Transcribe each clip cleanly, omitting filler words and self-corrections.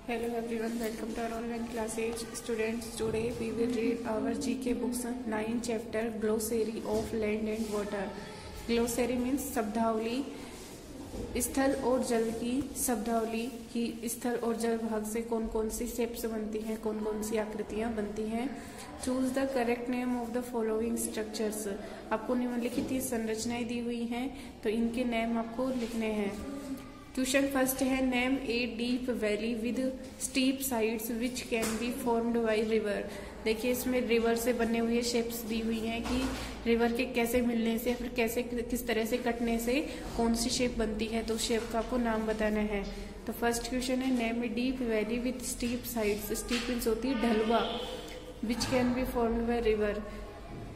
Hello everyone, welcome to our online classes. Students, today we will read our GK books 9 chapter Glossary of Land and Water. Glossary means शब्दावली, स्थल और जल की शब्दावली की स्थल और जल भाग से कौन कौन सी शेप्स बनती हैं, कौन कौन सी आकृतियां बनती हैं. Choose the correct name of the following structures. आपको निम्नलिखित ये संरचनाएं दी हुई हैं, तो इनके नेम आपको लिखने हैं. क्वेश्चन फर्स्ट है, name a deep valley with steep sides which can be formed by river. देखिए इसमें रिवर से बने हुए शेप्स दी हुई हैं कि रिवर के कैसे मिलने से फिर कैसे किस तरह से कटने से कौन सी शेप बनती है, तो शेप का आपको नाम बताना है. तो फर्स्ट क्वेश्चन है, name a deep valley with steep sides. Steep means होती है ढलवा. Which can be formed by river.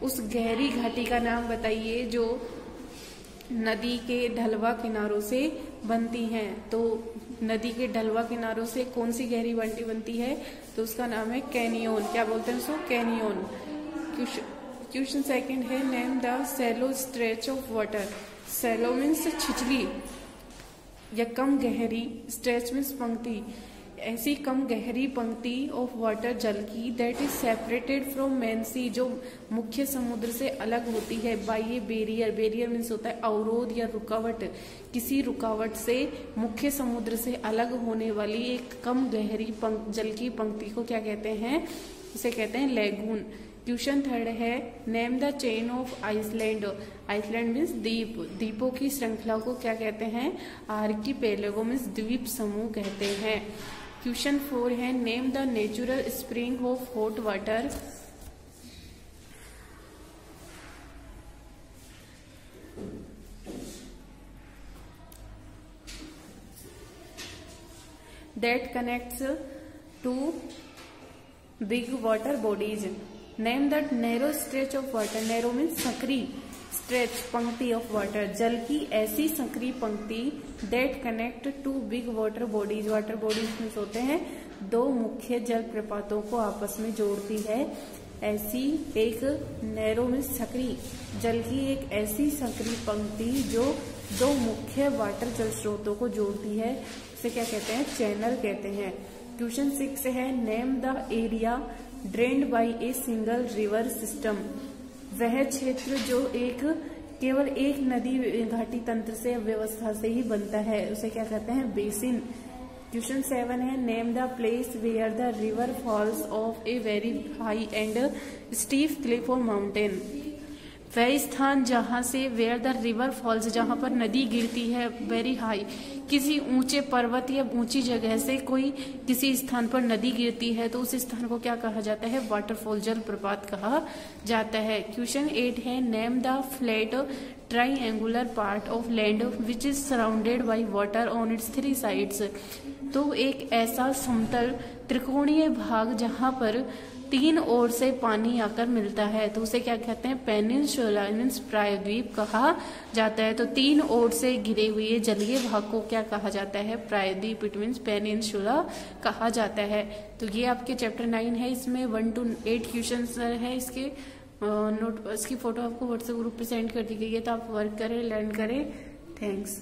उस गहरी घाटी का नाम बताइए जो नदी के ढलवा किनारों से बनती हैं. तो नदी के ढलवा किनारों से कौन सी गहरी घाटी बनती है, तो उसका नाम है कैनियोन. क्या बोलते हैं उसको? कैनियोन. क्वेश्चन सेकंड है, name the shallow stretch of water. Shallow means छिछली या कम गहरी, स्ट्रेच मीन्स पंक्ति, ऐसी कम गहरी पंक्ति ऑफ वाटर जल की that is separated from main sea, जो मुख्य समुद्र से अलग होती है by a barrier. Barrier means होता है अवरोध या रुकावट. किसी रुकावट से मुख्य समुद्र से अलग होने वाली एक कम गहरी जल की पंक्ति को क्या कहते हैं? उसे कहते हैं लैगून. क्वेश्चन थर्ड है, name the chain of island. Island means द्वीप. द्वीपों की श्रृंखला को क्या कहते हैं? आर्किपेलागो मीन्स द्वीप समूह कहते हैं. क्वेश्चन 4 है, name the natural spring of hot water. That connects to big water bodies. Name the narrow stretch of water. Narrow means संकरी, स्ट्रेच पंक्ति ऑफ वाटर, जल की ऐसी संकरी पंक्ति that connect to big water bodies. Water bodies means होते हैं दो मुख्य जल प्रपातों को आपस में जोड़ती है. ऐसी एक नैरो मीन्स संकरी, जल की एक ऐसी संकरी पंक्ति जो दो मुख्य वाटर जल स्रोतों को जोड़ती है, उसे क्या कहते हैं? चैनल कहते हैं. क्वेश्चन 6 है, name the area drained by a single river system. वह क्षेत्र जो केवल एक नदी घाटी तंत्र से व्यवस्था से ही बनता है, उसे क्या कहते हैं? बेसिन. क्वेश्चन 7 है, name the place where the river falls of a very high and steep cliff or mountain. वह स्थान जहां से वेयर द रिवर फॉल्स, जहां पर नदी गिरती है, वेरी हाई, किसी ऊंचे पर्वत या ऊंची जगह से कोई किसी स्थान पर नदी गिरती है, तो उस स्थान को क्या कहा जाता है? वाटरफॉल, जल प्रपात कहा जाता है. क्वेश्चन 8 है, name the flat triangular part of land which is surrounded by water on it's 3 sides. तो एक ऐसा समतल त्रिकोणीय भाग जहां पर 3 ओर से पानी आकर मिलता है, तो उसे क्या कहते हैं? पेनिनसुला मीन्स प्रायद्वीप कहा जाता है. तो 3 ओर से घिरे हुए जलीय भाग को क्या कहा जाता है? प्रायद्वीप. इट मीन्स पेनिनसुला कहा जाता है. तो ये आपके चैप्टर 9 है. इसमें 1 to 8 क्वेश्चन है. इसके इसकी फोटो आपको व्हाट्सएप ग्रुप पे सेंड कर दी गई है, तो आप वर्क करें, लर्न करें. थैंक्स.